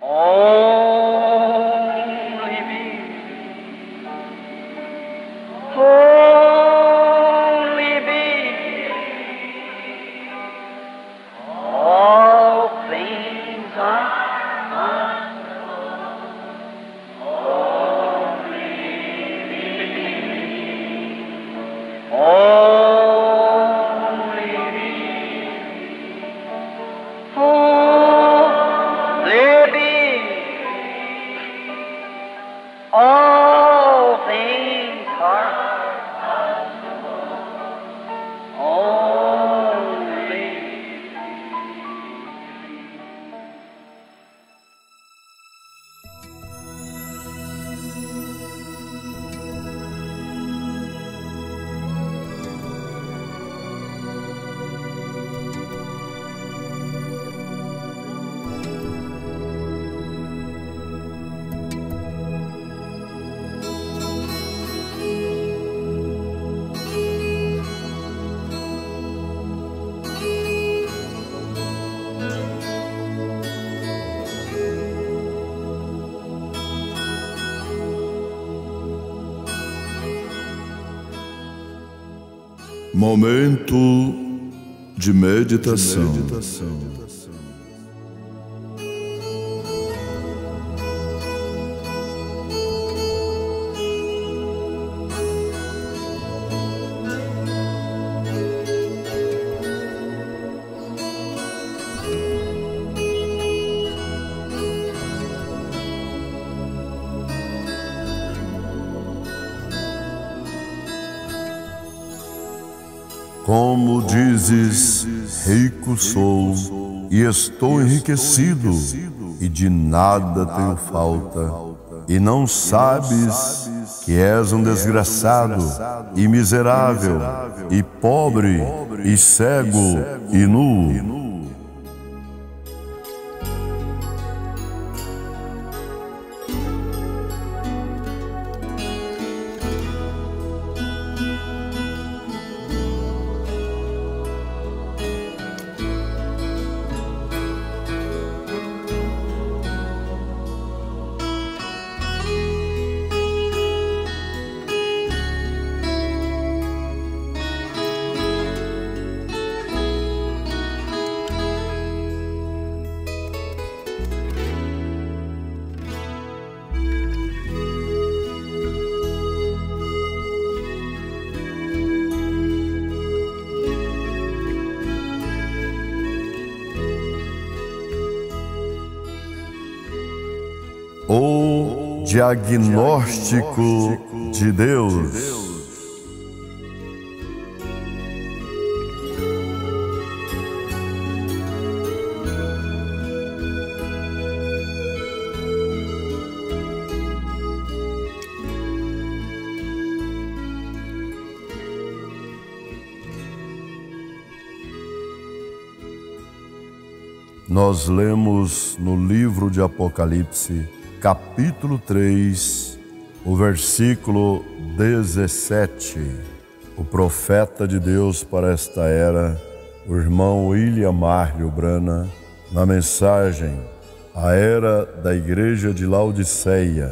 Only be, only be, all things are only be, only be, only be. All things are only. Momento de meditação. Como dizes, rico sou e estou enriquecido, e de nada tenho falta, e não sabes que és um desgraçado, e miserável, e pobre, e cego, e nu. O diagnóstico de Deus. Nós lemos no livro de Apocalipse, capítulo 3, o versículo 17. O profeta de Deus para esta era, o irmão William Marley Branham, na mensagem A Era da Igreja de Laodiceia,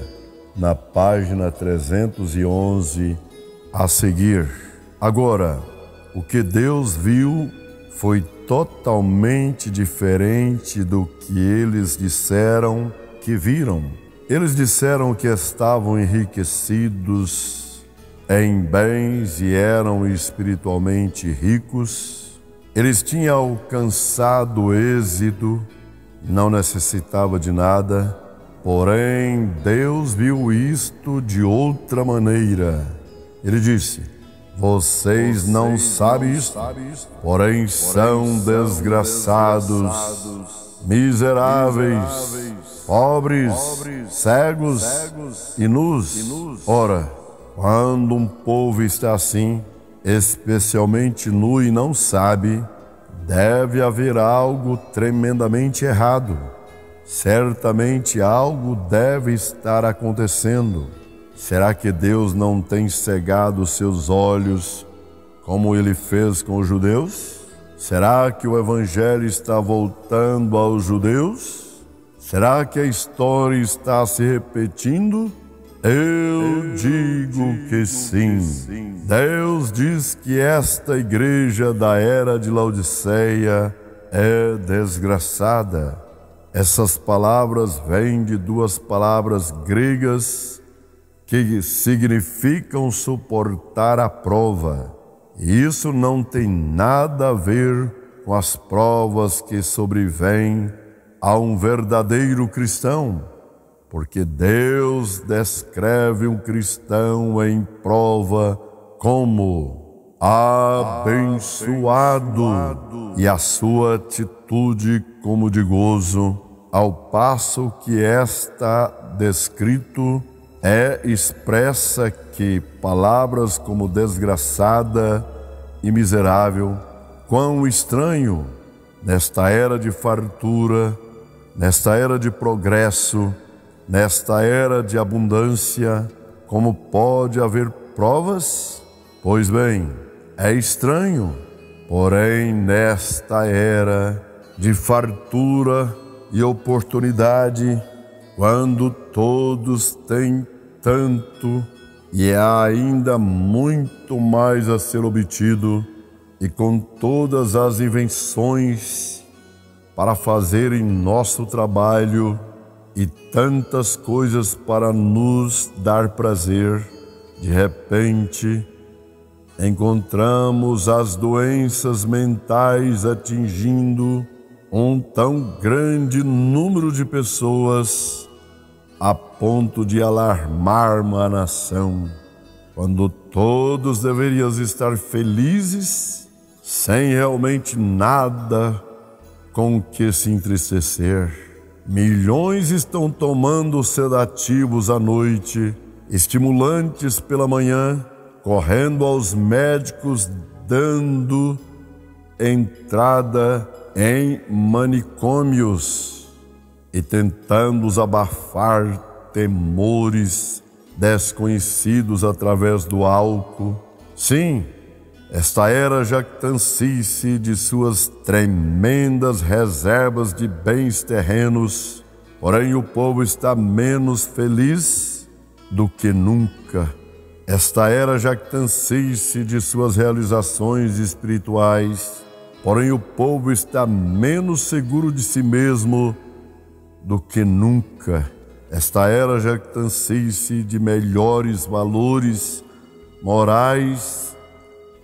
na página 311, a seguir. Agora, o que Deus viu foi totalmente diferente do que eles disseram que viram. Eles disseram que estavam enriquecidos em bens e eram espiritualmente ricos. Eles tinham alcançado êxito, não necessitava de nada. Porém, Deus viu isto de outra maneira. Ele disse: vocês não sabem isto, porém são desgraçados, miseráveis, pobres, cegos e nus. Ora, quando um povo está assim, especialmente nu e não sabe, deve haver algo tremendamente errado. Certamente algo deve estar acontecendo. Será que Deus não tem cegado seus olhos como Ele fez com os judeus? Será que o Evangelho está voltando aos judeus? Será que a história está se repetindo? Eu digo que sim. Deus diz que esta igreja da era de Laodiceia é desgraçada. Essas palavras vêm de duas palavras gregas que significam suportar a prova. E isso não tem nada a ver com as provas que sobrevêm a um verdadeiro cristão, porque Deus descreve um cristão em prova como abençoado e a sua atitude como de gozo, ao passo que está descrito expressa que palavras como desgraçada e miserável, quão estranho nesta era de fartura, nesta era de progresso, nesta era de abundância, como pode haver provas? Pois bem, é estranho, porém nesta era de fartura e oportunidade, quando todos têm tanto e há ainda muito mais a ser obtido, e com todas as invenções para fazerem nosso trabalho e tantas coisas para nos dar prazer, de repente encontramos as doenças mentais atingindo um tão grande número de pessoas a ponto de alarmar uma nação, quando todos deveriam estar felizes, sem realmente nada com que se entristecer. Milhões estão tomando sedativos à noite, estimulantes pela manhã, correndo aos médicos, dando entrada em manicômios e tentando abafar temores desconhecidos através do álcool. Sim, esta era jactancia-se de suas tremendas reservas de bens terrenos, porém o povo está menos feliz do que nunca. Esta era jactancia-se de suas realizações espirituais, porém o povo está menos seguro de si mesmo do que nunca. Esta era jactancia-se de melhores valores morais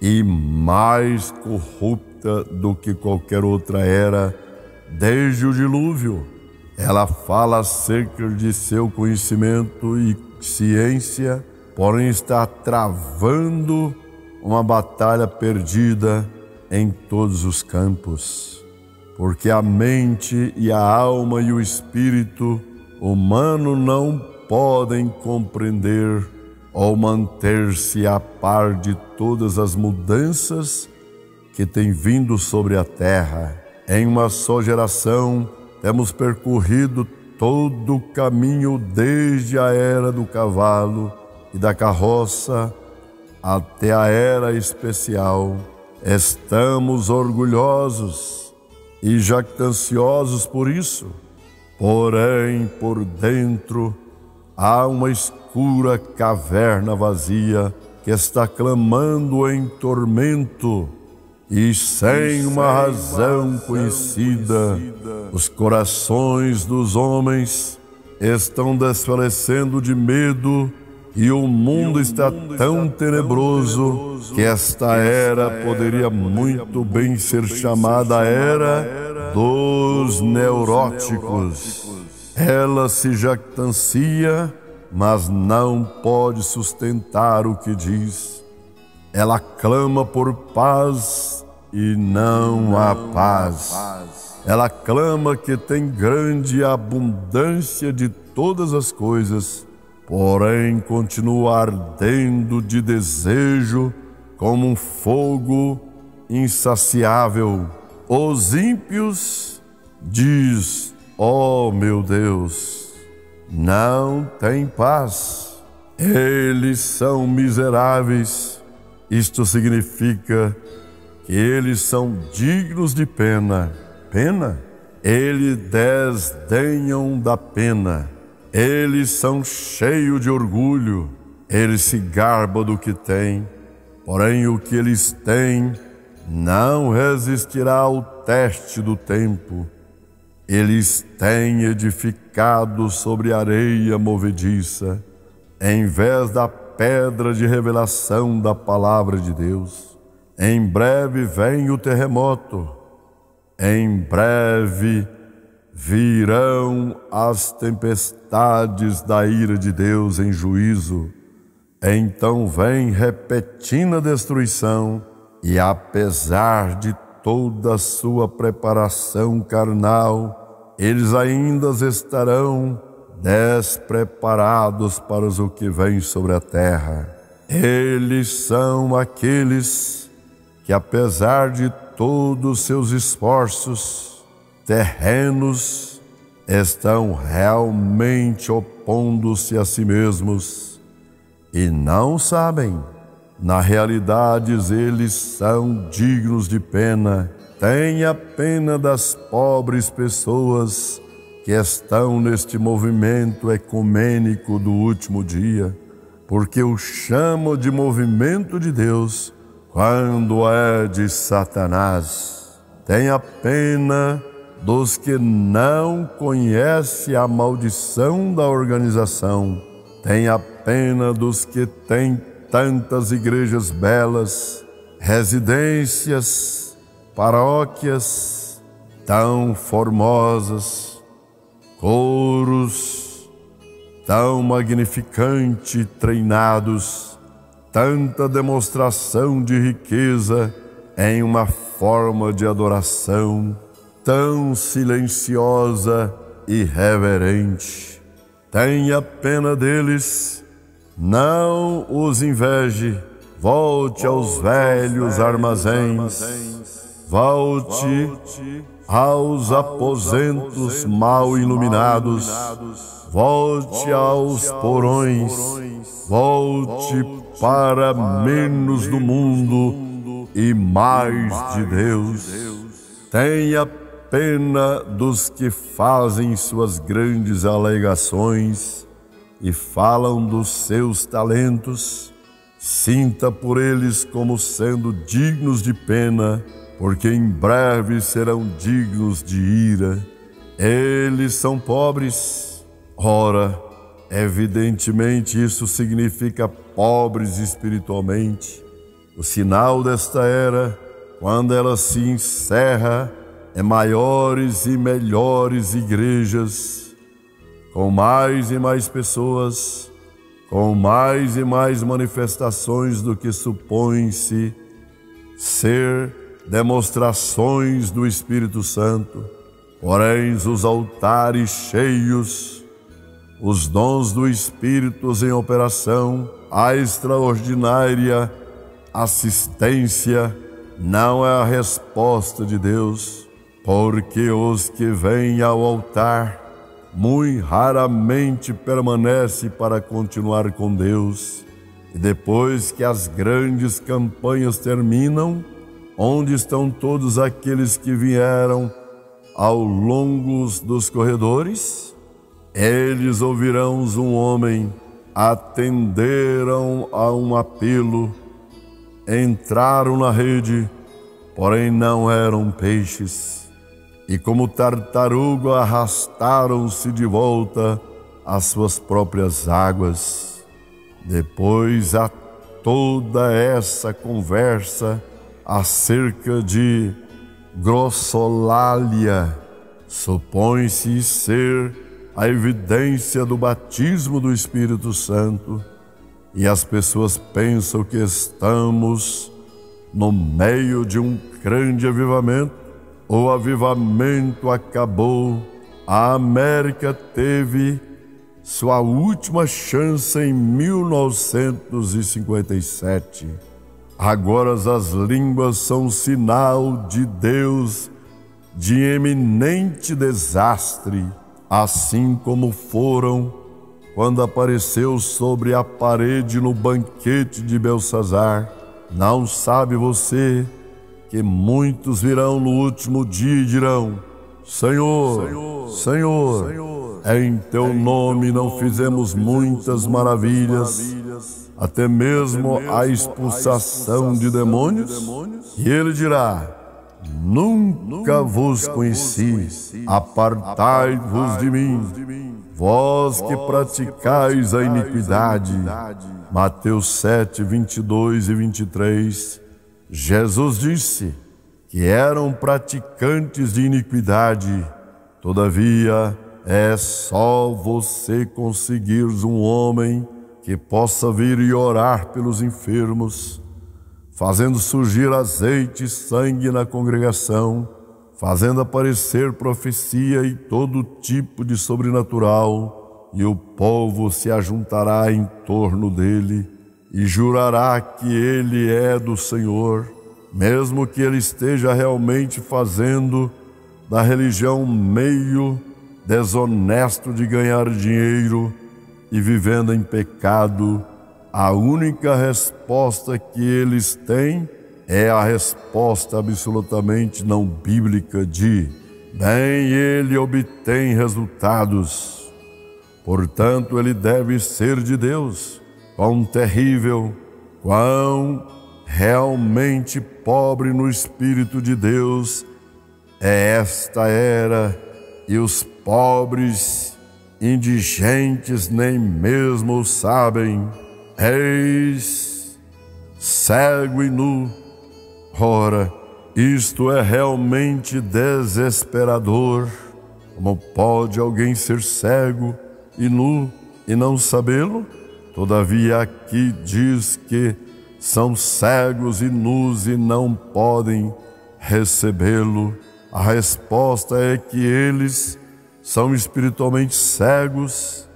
e mais corrupta do que qualquer outra era desde o dilúvio. Ela fala acerca de seu conhecimento e ciência, porém está travando uma batalha perdida em todos os campos, porque a mente e a alma e o espírito humano não podem compreender ou manter-se a par de todas as mudanças que têm vindo sobre a terra. Em uma só geração, temos percorrido todo o caminho desde a era do cavalo e da carroça até a era especial. Estamos orgulhosos e jactanciosos por isso, porém, por dentro, há uma escura caverna vazia que está clamando em tormento e sem uma razão conhecida. Os corações dos homens estão desfalecendo de medo e o mundo está tão tenebroso que esta era poderia muito bem ser chamada a era dos neuróticos. Ela se jactancia, mas não pode sustentar o que diz. Ela clama por paz e não há paz. Ela clama que tem grande abundância de todas as coisas, porém continua ardendo de desejo como um fogo insaciável. Os ímpios diz: ó meu Deus, não tem paz. Eles são miseráveis. Isto significa que eles são dignos de pena. Pena? eles desdenham da pena, eles são cheios de orgulho, eles se garbam do que têm, porém o que eles têm não resistirá ao teste do tempo. Eles têm edificado sobre areia movediça, em vez da pedra de revelação da palavra de Deus. Em breve vem o terremoto, em breve virão as tempestades da ira de Deus em juízo. Então vem repentina destruição, e apesar de toda a sua preparação carnal, eles ainda estarão despreparados para o que vem sobre a terra. Eles são aqueles que, apesar de todos os seus esforços terrenos, estão realmente opondo-se a si mesmos e não sabem. Na realidade, eles são dignos de pena. Tenha pena das pobres pessoas que estão neste movimento ecumênico do último dia, porque o chamo de movimento de Deus quando é de Satanás. Tenha pena dos que não conhecem a maldição da organização. Tenha pena dos que têm tantas igrejas belas, residências, paróquias tão formosas, coros tão magnificante treinados, tanta demonstração de riqueza em uma forma de adoração tão silenciosa e reverente. Tenha pena deles, não os inveje. Volte aos velhos armazéns, volte aos aposentos mal iluminados, volte aos porões, volte para menos do mundo e mais de Deus. Tenha pena dos que fazem suas grandes alegações e falam dos seus talentos. Sinta por eles como sendo dignos de pena, porque em breve serão dignos de ira. Eles são pobres. Ora, evidentemente isso significa pobres espiritualmente. O sinal desta era, quando ela se encerra, é maiores e melhores igrejas, com mais e mais pessoas, com mais e mais manifestações do que supõe-se ser demonstrações do Espírito Santo, porém os altares cheios, os dons do Espírito em operação, a extraordinária assistência não é a resposta de Deus, porque os que vêm ao altar muito raramente permanece para continuar com Deus. E depois que as grandes campanhas terminam, onde estão todos aqueles que vieram ao longo dos corredores? Eles ouvirão um homem, atenderam a um apelo, entraram na rede, porém não eram peixes. E como tartaruga arrastaram-se de volta às suas próprias águas. Depois há toda essa conversa acerca de grossolalia. Supõe-se ser a evidência do batismo do Espírito Santo, e as pessoas pensam que estamos no meio de um grande avivamento. O avivamento acabou. A América teve sua última chance em 1957. Agora as línguas são sinal de Deus de eminente desastre, assim como foram quando apareceu sobre a parede no banquete de Belsazar. Não sabe você que muitos virão no último dia e dirão: Senhor, Senhor, em teu nome não fizemos muitas maravilhas, até mesmo a expulsação de demônios? E ele dirá: nunca vos conheci, apartai-vos de mim, vós que praticais a iniquidade. Mateus 7, 22 e 23. Jesus disse que eram praticantes de iniquidade. Todavia, é só você conseguires um homem que possa vir e orar pelos enfermos, fazendo surgir azeite e sangue na congregação, fazendo aparecer profecia e todo tipo de sobrenatural, e o povo se ajuntará em torno dele e jurará que ele é do Senhor, mesmo que ele esteja realmente fazendo da religião um meio desonesto de ganhar dinheiro e vivendo em pecado. A única resposta que eles têm é a resposta absolutamente não bíblica de: bem, ele obtém resultados, portanto ele deve ser de Deus. Quão terrível, quão realmente pobre no Espírito de Deus é esta era, e os pobres indigentes nem mesmo o sabem. Eis, cego e nu. Ora, isto é realmente desesperador. Como pode alguém ser cego e nu e não sabê-lo? Todavia aqui diz que são cegos e nus e não podem recebê-lo. A resposta é que eles são espiritualmente cegos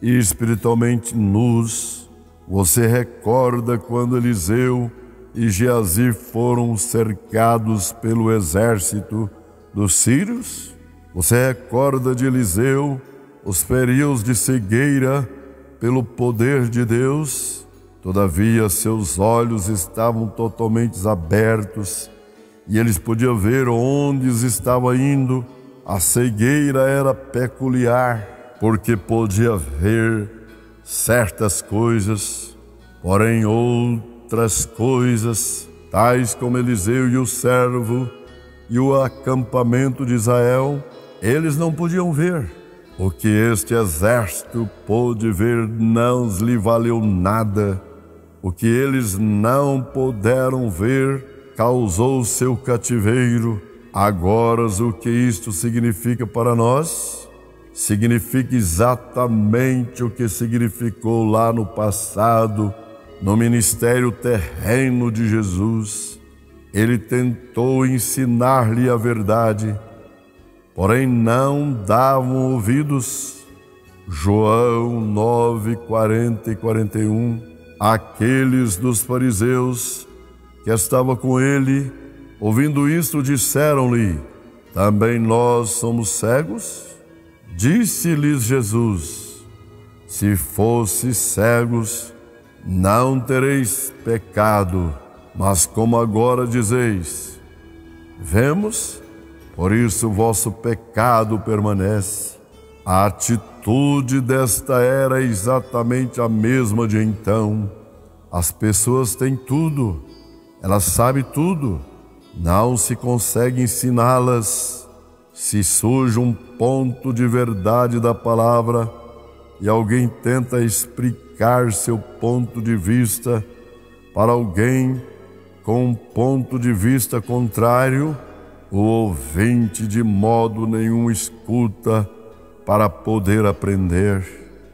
e espiritualmente nus. Você recorda quando Eliseu e Geazi foram cercados pelo exército dos sírios? Você recorda de Eliseu os períodos de cegueira pelo poder de Deus? Todavia seus olhos estavam totalmente abertos e eles podiam ver onde estava indo. A cegueira era peculiar, porque podia ver certas coisas, porém outras coisas, tais como Eliseu e o servo e o acampamento de Israel, eles não podiam ver. O que este exército pôde ver não lhe valeu nada. O que eles não puderam ver causou seu cativeiro. Agora, o que isto significa para nós? Significa exatamente o que significou lá no passado, no ministério terreno de Jesus. Ele tentou ensinar-lhe a verdade, porém não davam ouvidos. João 9, 40 e 41. Aqueles dos fariseus que estavam com ele, ouvindo isto, disseram-lhe: também nós somos cegos? Disse-lhes Jesus: se fosseis cegos, não tereis pecado, mas como agora dizeis, vemos, por isso o vosso pecado permanece. A atitude desta era é exatamente a mesma de então. As pessoas têm tudo, elas sabem tudo, não se consegue ensiná-las. Se surge um ponto de verdade da palavra e alguém tenta explicar seu ponto de vista para alguém com um ponto de vista contrário, o ouvinte de modo nenhum escuta para poder aprender,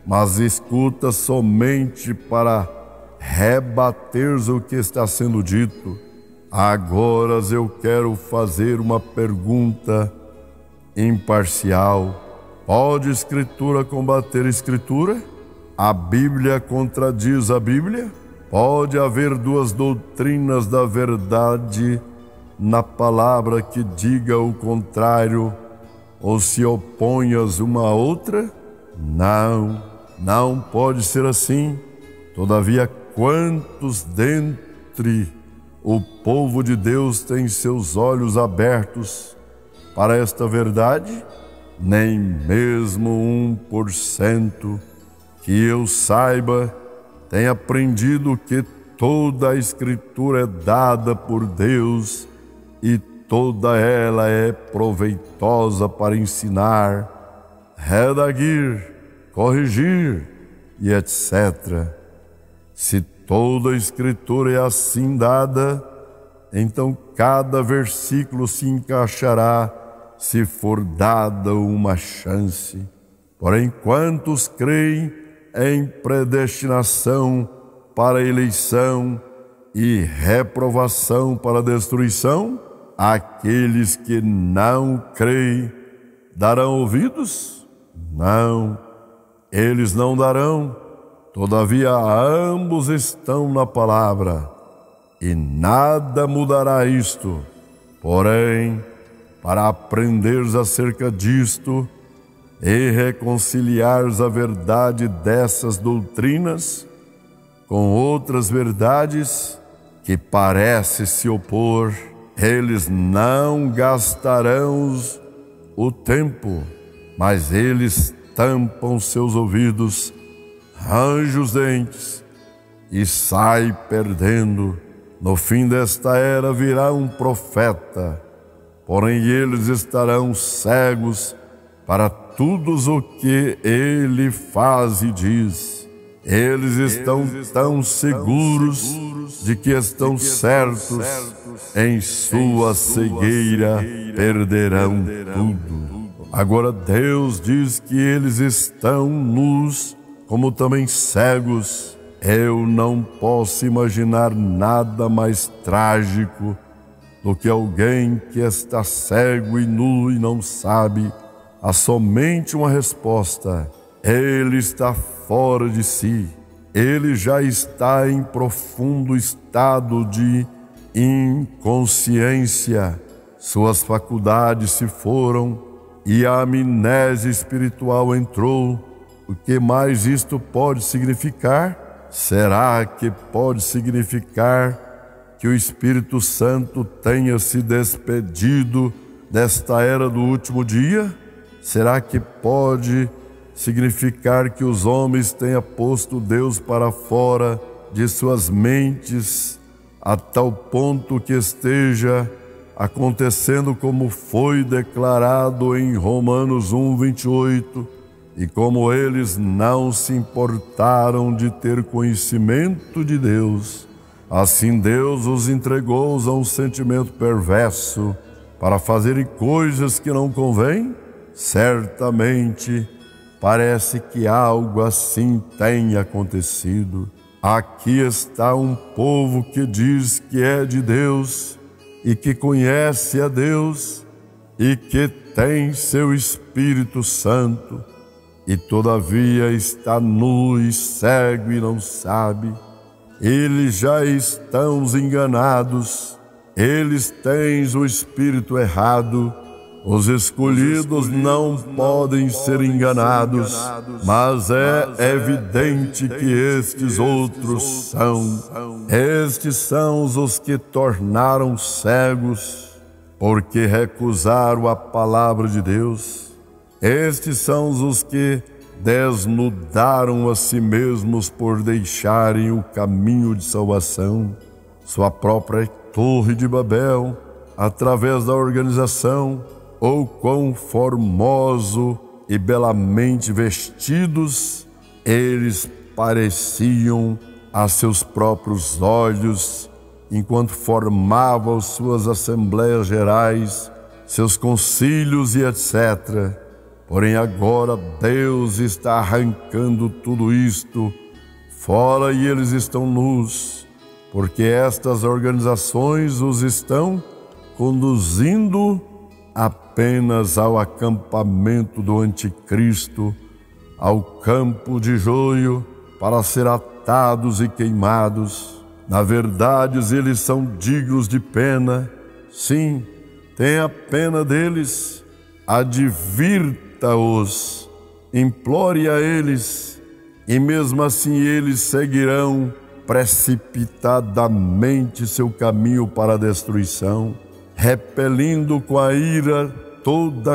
mas escuta somente para rebater o que está sendo dito. Agora eu quero fazer uma pergunta imparcial. Pode Escritura combater Escritura? A Bíblia contradiz a Bíblia? Pode haver duas doutrinas da verdade na palavra que diga o contrário ou se oponhas uma à outra? Não, não pode ser assim. Todavia, quantos dentre o povo de Deus têm seus olhos abertos para esta verdade? Nem mesmo 1% que eu saiba tem aprendido que toda a Escritura é dada por Deus e toda ela é proveitosa para ensinar, redarguir, corrigir e etc. Se toda a Escritura é assim dada, então cada versículo se encaixará se for dada uma chance. Porém, quantos creem em predestinação para eleição e reprovação para destruição? Aqueles que não creem darão ouvidos? Não, eles não darão. Todavia, ambos estão na palavra, e nada mudará isto. Porém, para aprenderes acerca disto e reconciliares a verdade dessas doutrinas com outras verdades que parecem se opor, eles não gastarão o tempo, mas eles tampam seus ouvidos, arranjam os dentes e saem perdendo. No fim desta era virá um profeta, porém eles estarão cegos para tudo o que ele faz e diz. Eles estão tão seguros de que estão certos, em sua cegueira perderão tudo. Agora Deus diz que eles estão nus, como também cegos. Eu não posso imaginar nada mais trágico do que alguém que está cego e nu e não sabe. Há somente uma resposta: ele está fora de si. Ele já está em profundo estado de inconsciência. Suas faculdades se foram e a amnésia espiritual entrou. O que mais isto pode significar? Será que pode significar que o Espírito Santo tenha se despedido desta era do último dia? Será que pode significar que os homens tenham posto Deus para fora de suas mentes, a tal ponto que esteja acontecendo como foi declarado em Romanos 1:28, e como eles não se importaram de ter conhecimento de Deus, assim Deus os entregou a um sentimento perverso para fazerem coisas que não convêm? Certamente parece que algo assim tenha acontecido. Aqui está um povo que diz que é de Deus e que conhece a Deus e que tem seu Espírito Santo, e todavia está nu e cego e não sabe. Eles já estão enganados, eles têm o espírito errado. Os escolhidos não podem ser enganados, mas é evidente que estes outros são. Estes são os que tornaram cegos, porque recusaram a palavra de Deus. Estes são os que desnudaram a si mesmos por deixarem o caminho de salvação, sua própria torre de Babel, através da organização. Ou quão formoso e belamente vestidos eles pareciam a seus próprios olhos, enquanto formavam suas assembleias gerais, seus concílios e etc. Porém agora Deus está arrancando tudo isto fora e eles estão nus, porque estas organizações os estão conduzindo apenas ao acampamento do anticristo, ao campo de joio, para ser atados e queimados. Na verdade, eles são dignos de pena. Sim, tenha pena deles, advirta-os, implore a eles, e mesmo assim eles seguirão precipitadamente seu caminho para a destruição, repelindo com a ira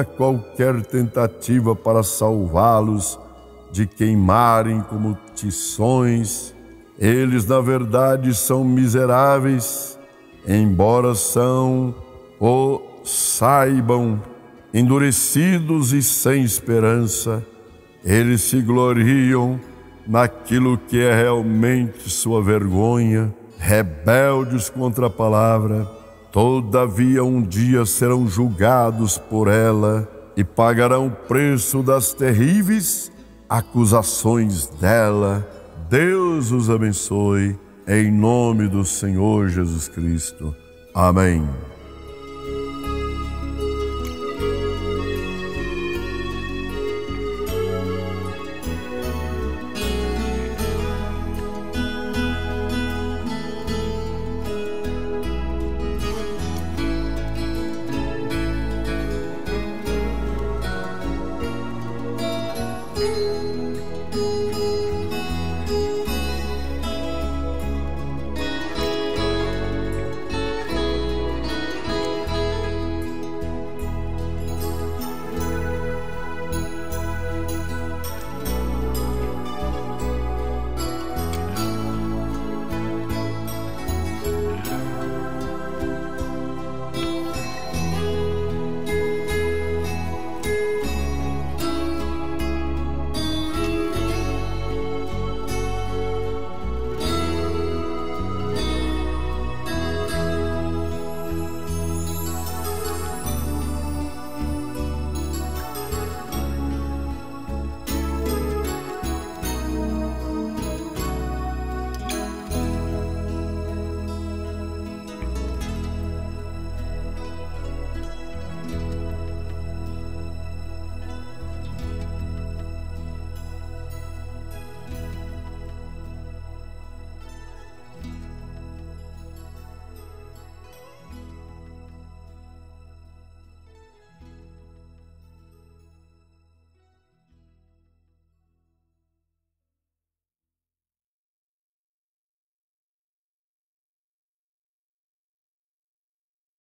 qualquer tentativa para salvá-los de queimarem como tições. Eles, na verdade, são miseráveis, embora saibam, endurecidos e sem esperança. Eles se gloriam naquilo que é realmente sua vergonha, rebeldes contra a palavra. Todavia um dia serão julgados por ela e pagarão o preço das terríveis acusações dela. Deus os abençoe, em nome do Senhor Jesus Cristo. Amém.